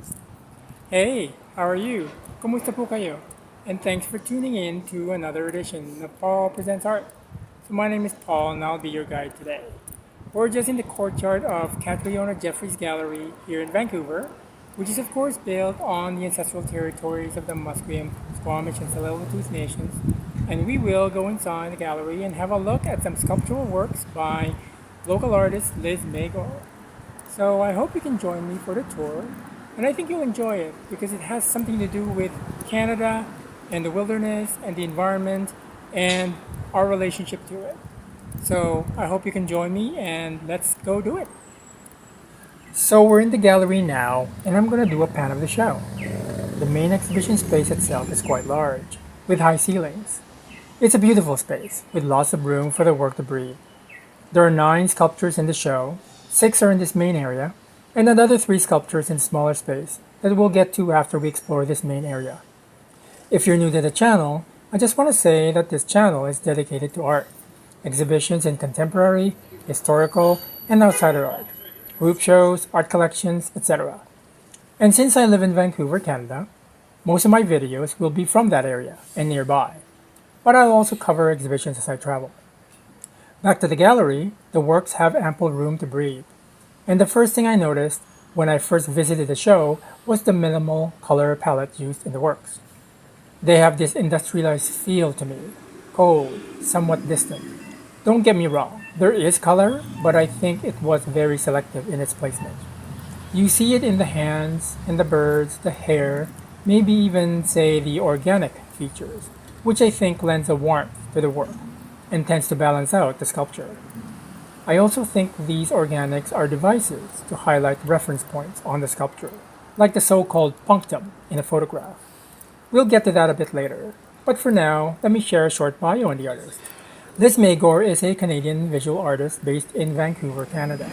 artist. Hey, how are you? Kumusta po kayo? And thanks for tuning in to another edition of Paul Presents Art. So my name is Paul and I'll be your guide today. We're just in the courtyard of Catriona Jeffries Gallery here in Vancouver, which is of course built on the ancestral territories of the Musqueam, Squamish, and Tsleil-Waututh nations. And we will go inside the gallery and have a look at some sculptural works by local artist Liz Magor. So I hope you can join me for the tour, and I think you'll enjoy it because it has something to do with Canada and the wilderness and the environment and our relationship to it. So I hope you can join me and let's go do it. So we're in the gallery now, and I'm going to do a pan of the show. The main exhibition space itself is quite large, with high ceilings. It's a beautiful space, with lots of room for the work to breathe. There are 9 sculptures in the show, 6 are in this main area, and another 3 sculptures in smaller space that we'll get to after we explore this main area. If you're new to the channel, I just want to say that this channel is dedicated to art, exhibitions in contemporary, historical, and outsider art, group shows, art collections, etc. And since I live in Vancouver, Canada, most of my videos will be from that area and nearby, but I'll also cover exhibitions as I travel. Back to the gallery, the works have ample room to breathe. And the first thing I noticed when I first visited the show was the minimal color palette used in the works. They have this industrialized feel to me, cold, somewhat distant. Don't get me wrong, there is color, but I think it was very selective in its placement. You see it in the hands, in the birds, the hair, maybe even, say, the organic features, which I think lends a warmth to the work and tends to balance out the sculpture. I also think these organics are devices to highlight reference points on the sculpture, like the so-called punctum in a photograph. We'll get to that a bit later, but for now, let me share a short bio on the artist. Liz Magor is a Canadian visual artist based in Vancouver, Canada.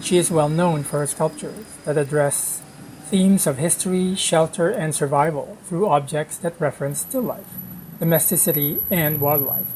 She is well known for her sculptures that address themes of history, shelter, and survival through objects that reference still life, domesticity, and wildlife.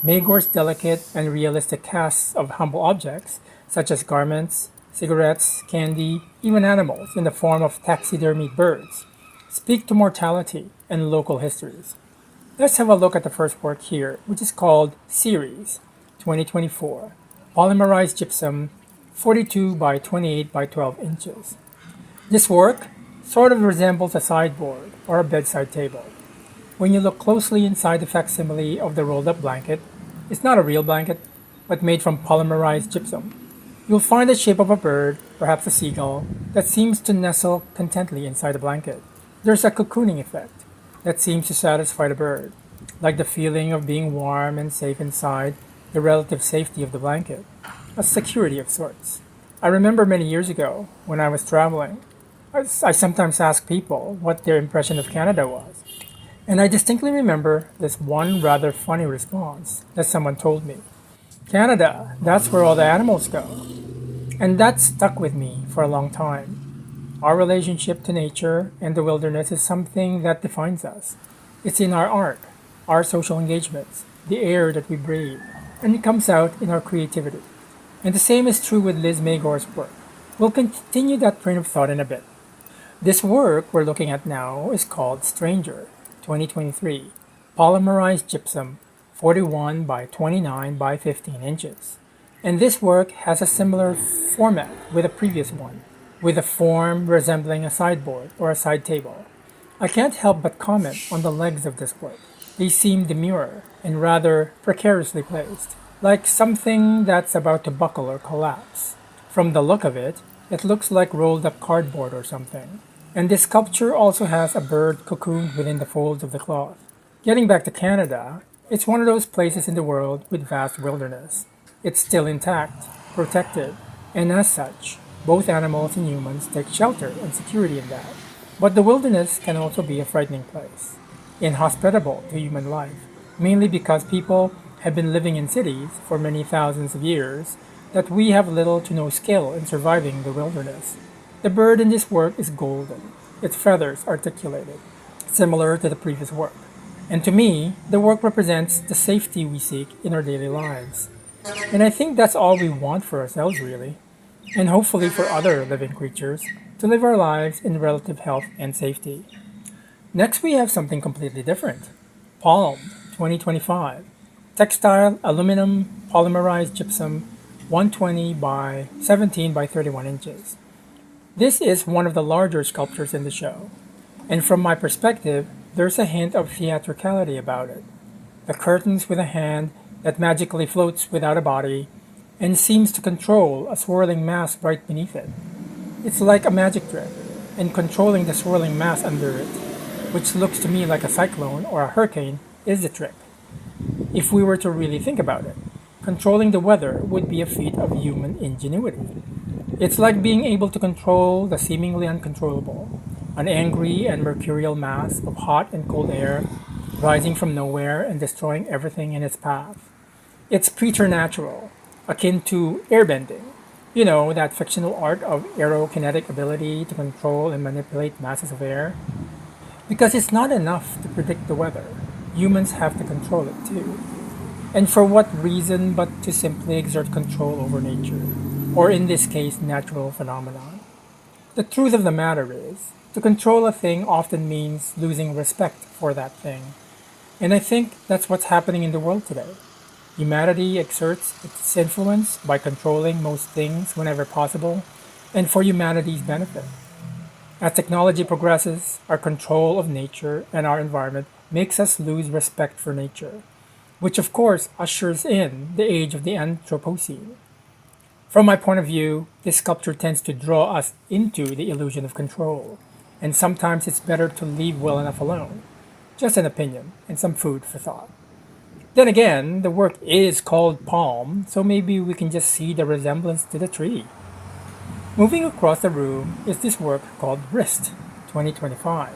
Magor's delicate and realistic casts of humble objects, such as garments, cigarettes, candy, even animals in the form of taxidermied birds, speak to mortality and local histories. Let's have a look at the first work here, which is called Series 2024, polymerized gypsum, 42 by 28 by 12 inches. This work sort of resembles a sideboard or a bedside table. When you look closely inside the facsimile of the rolled up blanket, it's not a real blanket, but made from polymerized gypsum. You'll find the shape of a bird, perhaps a seagull, that seems to nestle contently inside the blanket. There's a cocooning effect that seems to satisfy the bird, like the feeling of being warm and safe inside the relative safety of the blanket, a security of sorts. I remember many years ago, when I was traveling, I sometimes asked people what their impression of Canada was. And I distinctly remember this one rather funny response that someone told me. Canada, that's where all the animals go. And that stuck with me for a long time. Our relationship to nature and the wilderness is something that defines us. It's in our art, our social engagements, the air that we breathe, and it comes out in our creativity. And the same is true with Liz Magor's work. We'll continue that train of thought in a bit. This work we're looking at now is called Stranger 2023, polymerized gypsum, 41 by 29 by 15 inches. And this work has a similar format with a previous one, with a form resembling a sideboard or a side table. I can't help but comment on the legs of this work. They seem demure and rather precariously placed, like something that's about to buckle or collapse. From the look of it, it looks like rolled up cardboard or something. And this sculpture also has a bird cocooned within the folds of the cloth. Getting back to Canada, it's one of those places in the world with vast wilderness. It's still intact, protected, and as such, both animals and humans take shelter and security in that. But the wilderness can also be a frightening place, inhospitable to human life, mainly because people have been living in cities for many thousands of years that we have little to no skill in surviving the wilderness. The bird in this work is golden, its feathers articulated, similar to the previous work. And to me, the work represents the safety we seek in our daily lives. And I think that's all we want for ourselves, really. and hopefully for other living creatures to live our lives in relative health and safety. Next, we have something completely different. Palm 2025. Textile aluminum polymerized gypsum 120 by 17 by 31 inches. This is one of the larger sculptures in the show, and from my perspective, there's a hint of theatricality about it. The curtains with a hand that magically floats without a body and seems to control a swirling mass right beneath it. It's like a magic trick, and controlling the swirling mass under it, which looks to me like a cyclone or a hurricane, is the trick. If we were to really think about it, controlling the weather would be a feat of human ingenuity. It's like being able to control the seemingly uncontrollable, an angry and mercurial mass of hot and cold air rising from nowhere and destroying everything in its path. It's preternatural, akin to airbending. You know, that fictional art of aerokinetic ability to control and manipulate masses of air. Because it's not enough to predict the weather, humans have to control it too. And for what reason but to simply exert control over nature, or in this case, natural phenomenon. The truth of the matter is, to control a thing often means losing respect for that thing. And I think that's what's happening in the world today. Humanity exerts its influence by controlling most things whenever possible, and for humanity's benefit. As technology progresses, our control of nature and our environment makes us lose respect for nature, which of course ushers in the age of the Anthropocene. From my point of view, this sculpture tends to draw us into the illusion of control, and sometimes it's better to leave well enough alone. Just an opinion and some food for thought. Then again, the work is called palm, so maybe we can just see the resemblance to the tree. Moving across the room is this work called Wrist 2025.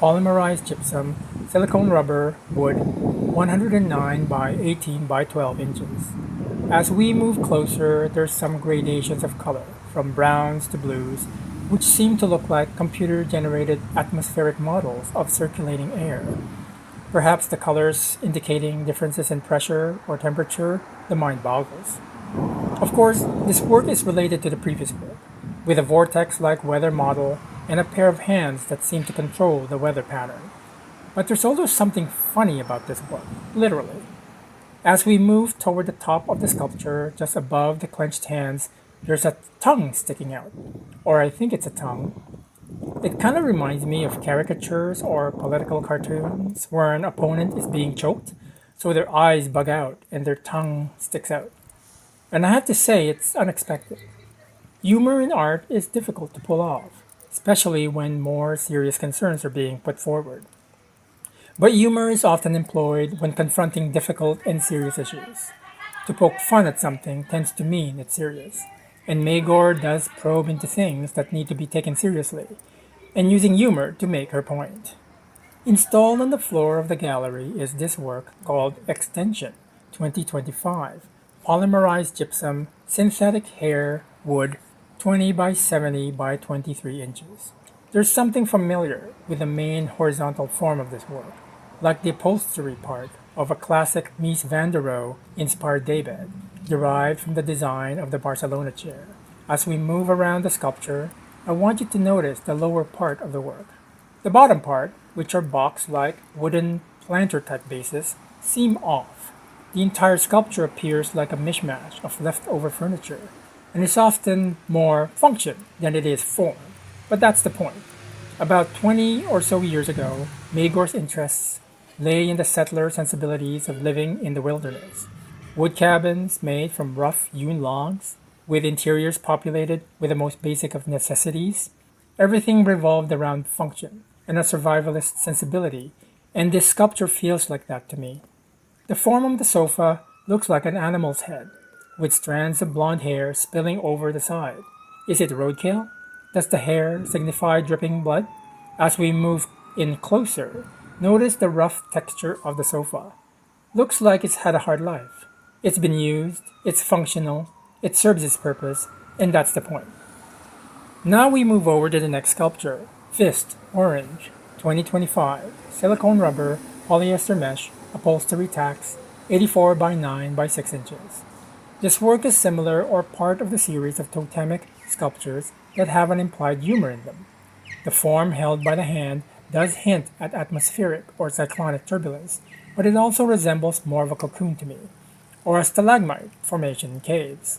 Polymerized gypsum, silicone rubber, wood, 109 by 18 by 12 inches. As we move closer, there's some gradations of color, from browns to blues, which seem to look like computer-generated atmospheric models of circulating air. Perhaps the colors indicating differences in pressure or temperature, the mind boggles. Of course, this work is related to the previous work, with a vortex-like weather model and a pair of hands that seem to control the weather pattern. But there's also something funny about this work, literally. As we move toward the top of the sculpture, just above the clenched hands, there's a tongue sticking out. Or I think it's a tongue. It kind of reminds me of caricatures or political cartoons where an opponent is being choked, so their eyes bug out and their tongue sticks out. And I have to say, it's unexpected. Humor in art is difficult to pull off, especially when more serious concerns are being put forward. But humor is often employed when confronting difficult and serious issues. To poke fun at something tends to mean it's serious, and Magor does probe into things that need to be taken seriously, and using humor to make her point. Installed on the floor of the gallery is this work called Extension 2025, polymerized gypsum, synthetic hair, wood, 20 by 70 by 23 inches. There's something familiar with the main horizontal form of this work, like the upholstery part of a classic Mies van der Rohe inspired daybed, derived from the design of the Barcelona chair. As we move around the sculpture, I want you to notice the lower part of the work. The bottom part, which are box-like wooden planter-type bases, seem off. The entire sculpture appears like a mishmash of leftover furniture, and is often more function than it is form. But that's the point. About 20 or so years ago, Magor's interests lay in the settler sensibilities of living in the wilderness. Wood cabins made from rough hewn logs, with interiors populated with the most basic of necessities. Everything revolved around function and a survivalist sensibility, and this sculpture feels like that to me. The form of the sofa looks like an animal's head, with strands of blonde hair spilling over the side. Is it roadkill? Does the hair signify dripping blood? As we move in closer, notice the rough texture of the sofa. Looks like it's had a hard life. It's been used, it's functional, it serves its purpose, and that's the point. Now we move over to the next sculpture, Fist, Orange, 2025, silicone rubber, polyester mesh, upholstery tacks, 84 by 9 by 6 inches. This work is similar or part of the series of totemic sculptures that have an implied humor in them. The form held by the hand does hint at atmospheric or cyclonic turbulence, but it also resembles more of a cocoon to me, or a stalagmite formation in caves.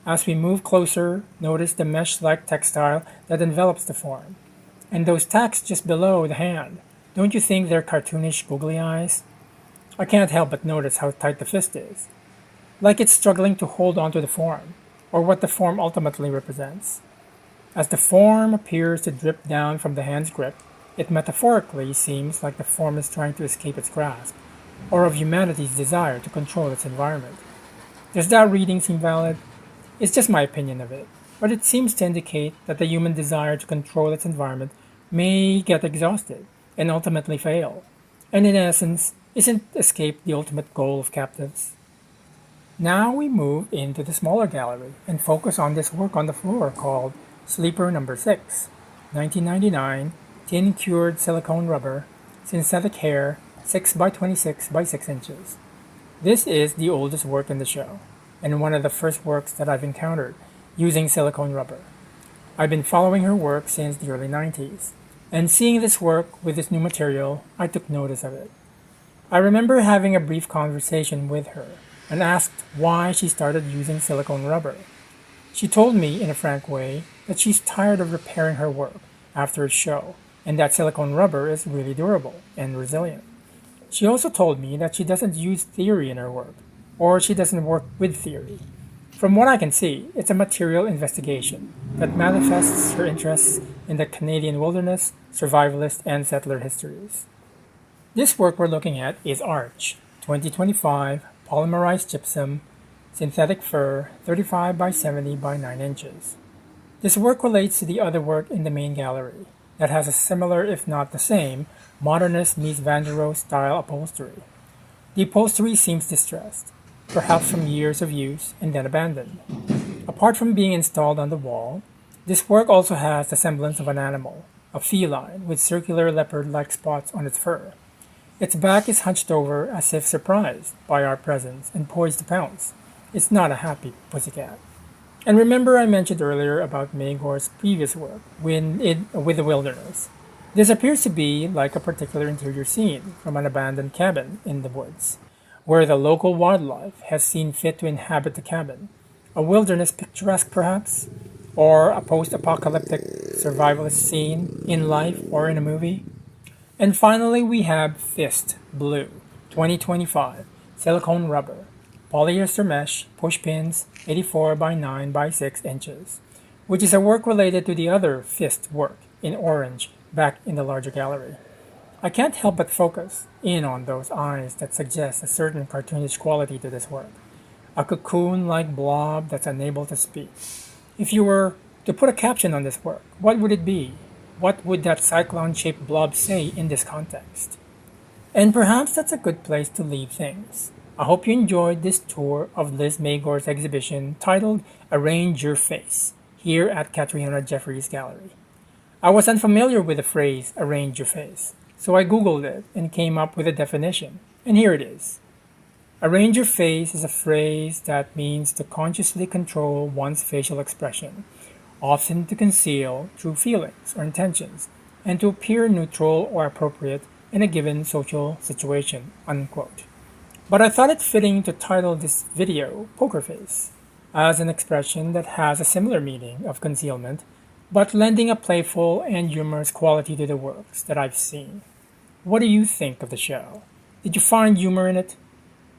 As we move closer, notice the mesh-like textile that envelops the form. And those tacks just below the hand, don't you think they're cartoonish googly eyes? I can't help but notice how tight the fist is, like it's struggling to hold onto the form, or what the form ultimately represents. As the form appears to drip down from the hand's grip, it metaphorically seems like the form is trying to escape its grasp, or of humanity's desire to control its environment. Does that reading seem valid? It's just my opinion of it, but it seems to indicate that the human desire to control its environment may get exhausted and ultimately fail, and in essence, isn't escape the ultimate goal of captives? Now we move into the smaller gallery and focus on this work on the floor called Sleeper Number 6, 1999, tin cured silicone rubber, synthetic hair, 6 by 26 by 6 inches. This is the oldest work in the show, and one of the first works that I've encountered using silicone rubber. I've been following her work since the early 90s, and seeing this work with this new material, I took notice of it. I remember having a brief conversation with her and asked why she started using silicone rubber. She told me in a frank way that she's tired of repairing her work after a show and that silicone rubber is really durable and resilient. She also told me that she doesn't use theory in her work, or she doesn't work with theory. From what I can see, it's a material investigation that manifests her interests in the Canadian wilderness, survivalist, and settler histories. This work we're looking at is Arch, 2025, polymerized gypsum, synthetic fur, 35 by 70 by 9 inches. This work relates to the other work in the main gallery that has a similar, if not the same, modernist Mies van der Rohe style upholstery. The upholstery seems distressed, perhaps from years of use and then abandoned. Apart from being installed on the wall, this work also has the semblance of an animal, a feline with circular leopard-like spots on its fur. Its back is hunched over as if surprised by our presence and poised to pounce. It's not a happy pussycat. And remember I mentioned earlier about Magor's previous work with the wilderness. This appears to be like a particular interior scene from an abandoned cabin in the woods, where the local wildlife has seen fit to inhabit the cabin. A wilderness picturesque perhaps? Or a post-apocalyptic survivalist scene in life or in a movie? And finally we have Fist Blue, 2025, silicone rubber, polyester mesh, push pins, 84 by 9 by 6 inches, which is a work related to the other Fist work in orange back in the larger gallery. I can't help but focus in on those eyes that suggest a certain cartoonish quality to this work, a cocoon-like blob that's unable to speak. If you were to put a caption on this work, what would it be? What would that cyclone-shaped blob say in this context? And perhaps that's a good place to leave things. I hope you enjoyed this tour of Liz Magor's exhibition titled Arrange Your Face here at Catriona Jeffries Gallery. I was unfamiliar with the phrase arrange your face, so I googled it and came up with a definition, and here it is. Arrange your face is a phrase that means to consciously control one's facial expression, often to conceal true feelings or intentions, and to appear neutral or appropriate in a given social situation, unquote. But I thought it fitting to title this video Poker Face, as an expression that has a similar meaning of concealment, but lending a playful and humorous quality to the works that I've seen. What do you think of the show? Did you find humor in it?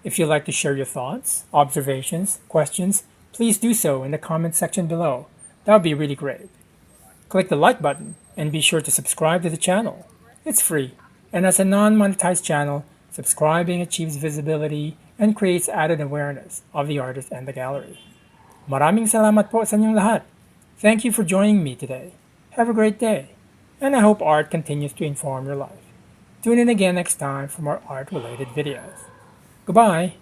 If you'd like to share your thoughts, observations, questions, please do so in the comment section below. That would be really great. Click the like button and be sure to subscribe to the channel. It's free, and as a non-monetized channel, subscribing achieves visibility and creates added awareness of the artist and the gallery. Maraming salamat po sa inyong lahat. Thank you for joining me today. Have a great day, and I hope art continues to inform your life. Tune in again next time for more art-related videos. Goodbye!